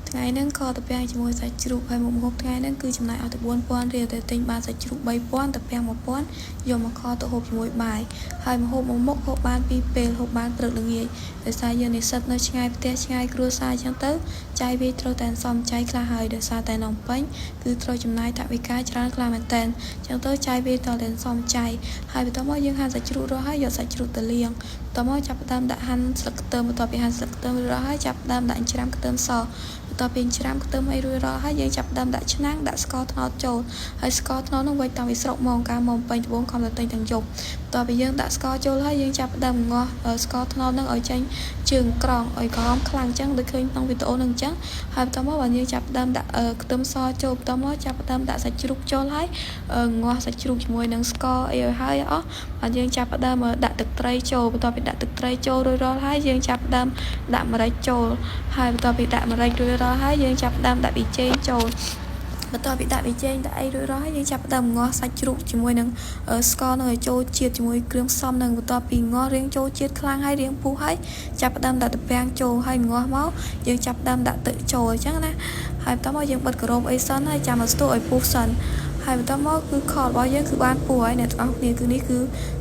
ថ្ងៃហ្នឹងក៏ទៅពាំងជាមួយសាច់ជ្រូកហើយមុខម្ហូបថ្ងៃហ្នឹងគឺចំណាយអស់ទៅ4000រៀលទៅទិញបានសាច់ជ្រូក3000ទៅពាំង1000យកមកខទៅហូបជាមួយបាយហើយម្ហូបមួយមុខហូបបាន2ពេលហូបបានព្រឹកល្ងាចដោយសារយើងនិស្សិតនៅឆ្ងាយផ្ទះឆ្ងាយគ្រួសារអញ្ចឹងទៅចាយវាត្រូវតែសមចៃខ្លះហើយដោយសារតែនំពេញគឺត្រូវចំណាយថវិកាច្រើនខ្លះមែនតើអញ្ចឹងទៅចាយវាត្រូវតែសមចៃហើយបន្ទាប់មកយើងហាន់សាច់ជ្រូករហូតហើយយកសាច់ជ្រូកទៅលាងបន្ទាប់មកចាប់ផ្ដើមដាក់ហាន់ស្លឹកខ្ទឹមបន្ទាប់ពីហាន់ស្លឹកខ្ទឹមរួចរាល់ហើយចាប់ផ្ដើមដាក់ច្រាំខ្ទឹមសបន្ទាប់ពីច្រាំខ្ទឹមអីរួចរាល់ហើយយើងចាប់ផ្ដើមដាក់ឆ្នាំងដាក់ស្ករត្នោតចូលហើយស្ករត្នោតនោះវេចតាំងពីស្រុកមកការមកពេញត្បូងខំទៅទិញទាំងយប់បន្ទាប់ពីយើងដាក់ស្ករចូលហើយយើងចាប់ផ្ដើមងាស់ស្ករត្នោតនឹងឲ្យចេញជើងក្រង់ឲ្យក្រមខ្លាំងអញ្ចឹងដូចឃើញក្នុងវីដេអូនឹងអញ្ចឹងហើយបន្ទាប់មកបើយើងចាប់ផ្ដើមដាក់ខ្ទឹមសចូលបន្ទាប់មកចាប់ផ្ដើមដាក់សាច់ជ្រូកចូលហើយងាស់សាច់ជ្រូកជាមួយនឹងស្ករអីឲ្យហើយអស់ហើយយើងចាប់ផ្ដើមដាក់ទឹកត្រីចូលបន្ទាប់ពីដាក់ទឹកត្រីចូលរួចរាល់ហើយយើងចាប់ផ្ដើមដាក់ម្រេចចូលហើយបន្ទាប់ពីដាក់ម្រេចរួចរាល់ហើយយើងចាប់ផ្ដើមដាក់ប៊ីចេងចូលបន្ទាប់ពីដាក់ប៊ីចេងដាក់អីរួចរាល់ហើយយើងចាប់ផ្ដើមងាស់សាច់ជ្រូកជាមួយនឹងស្ករនឹងឲ្យចូលជាតិជាមួយគ្រឿងផ្សំនឹងបន្ទាប់ពីងាស់រៀងចូលជាតិខ្លាំងហើយរៀងពុះហើយចាប់ផ្ដើមដាក់ត្រពាំងចូលហើយងាស់មកយើងចាប់ផ្ដើមដាក់ទឹកចូលអញ្ចឹងណាហើយបន្ទាប់មកយើងបិទការុបអីសិនហើយចាំឲ្យស្ទុះឲ្យពុះសិនហើយបន្ទាប់មកគឺខរបស់យើងគឺបានពុះហើយអ្នកទាំងអស់គ្នាគឺនេះគឺ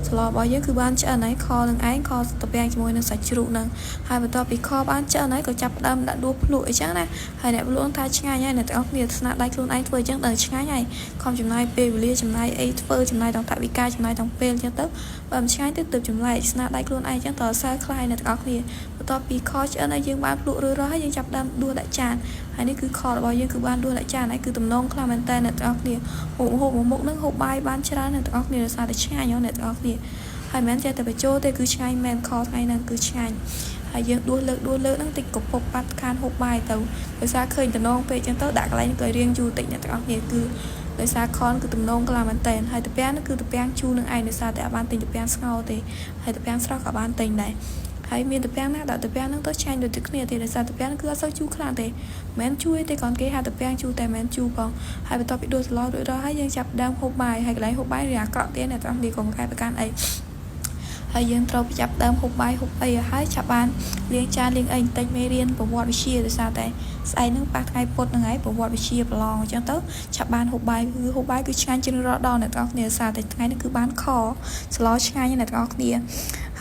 ស្លរបស់យើងគឺបានឆ្អិនហើយខនឹងឯងខត្រពាំងជាមួយនឹងសាច់ជ្រូកនឹងហើយបន្ទាប់ពីខបានឆ្អិនហើយក៏ចាប់ផ្ដើមដាក់ដួសភ្លក់អញ្ចឹងណាហើយអ្នកភ្លក់ថាឆ្ងាញ់ហើយអ្នកទាំងអស់គ្នាស្នាដៃខ្លួនឯងធ្វើអញ្ចឹងដល់ឆ្ងាញ់ហើយខំចំណាយពេលវេលាចំណាយអីធ្វើចំណាយទាំងថវិកាចំណាយទាំងពេលអញ្ចឹងទៅបើមិនឆ្ងាញ់ទៅទើបចម្លែកស្នាដៃខ្លួនឯងអញ្ចឹងតើសើខ្លាយអ្នកទាំងអស់គ្នាបន្ទាប់ពីខឆ្អិនហើយយើងបានភ្លក់រួចរាល់ហើយយើងចាប់ផ្ដើមដួសដាក់ចានហើយនេះគឺខរបស់យើងគឺបានដួសដាក់ចានហើយគឺទំនងខ្លះមែនតើអ្នកទាំងអស់គ្នាហូបមុខនឹងហូបបាយបានច្រើនអ្នកទាំងអស់គ្នាដោយសារតែឆ្ងាញ់អ្នកទាំងអស់គ្នាហើយមិនចេះតែបញ្ចូលទេគឺឆ្ងាញ់មែនខថ្ងៃហ្នឹងគឺឆ្ងាញ់ហើយយើងដួសលើកហ្នឹងតិចកពុកបាត់ខានហូបបាយទៅដោយសារឃើញតំណងពេកអញ្ចឹងទៅដាក់កន្លែងទៅរៀងយូរតិចអ្នកទាំងអស់គ្នាគឺដោយសារខនគឺតំណងខ្លាំងមែនតើហើយត្រពាំងនោះគឺត្រពាំងជូរនឹងឯងដោយសារតែអត់បានទិញត្រពាំងស្ងោរទេហើយត្រពាំងស្រស់ក៏បានទិញដែរហើយមានត្រពាំងណាដាក់ត្រពាំងហ្នឹងទៅឆ្ងាញ់ដូចគ្នាទេដោយសារត្រពាំងគឺអត់សូវជូរខ្លាំងទេមិនជួយទេគ្រាន់គេហៅត្រពាំងជូរតែមិនជូរផងហើយបន្ទាប់ពីដួសស្លោរួចរាល់ហើយយើងចាប់ដើមហូបបាយហើយកន្លែងហូបបាយរៀងអាក្រក់ទៀតអ្នកទាំងនេះកុំកែប្រកាន់អីហើយយើងត្រូវចាប់ដើមហូបបាយហូបអីហើយចាប់បានលាងចានលាងអីបន្តិចមេរៀនប្រវត្តិវិទ្យាដោយសារតែស្អែកហ្នឹងប៉ះថ្ងៃពុធហ្នឹងហើយប្រវត្តិវិទ្យាប្រឡងអញ្ចឹងទៅចាប់បានហូបបាយគឺហូបបាយគឺឆ្ងាញ់ជាងរកដល់អ្នកទាំងគ្នាដោយសារតែថ្ងៃនេះគឺបានខស្លោឆ្ងាញ់អ្នកទាំងគ្នា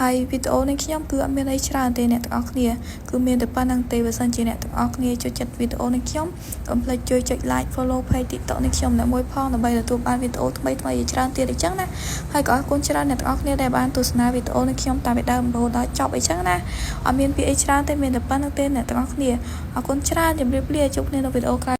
ហើយវីដេអូនេះខ្ញុំគឺអត់មានអីច្រើនទេអ្នកទាំងអស់គ្នាគឺមានតែប៉ុណ្្នឹងទេបើសិនជាអ្នកទាំងអស់គ្នាចូលចិត្តវីដេអូនេះខ្ញុំកុំភ្លេចជួយចុច like follow page TikTok នេះខ្ញុំអ្នកមួយផងដើម្បីទទួលបានវីដេអូថ្មីៗជាច្រើនទៀតអញ្ចឹងណាហើយក៏អរគុណច្រើនអ្នកទាំងអស់គ្នាដែលបានទស្សនាវីដេអូនេះខ្ញុំតាំងពីដើមរហូតដល់ចប់អញ្ចឹងណាអត់មានពីអីច្រើនទេមានតែប៉ុណ្្នឹងទេអ្នកទាំងអស់គ្នាអរគុណច្រើនជម្រាបលាជួបគ្នានៅវីដេអូក្រោយ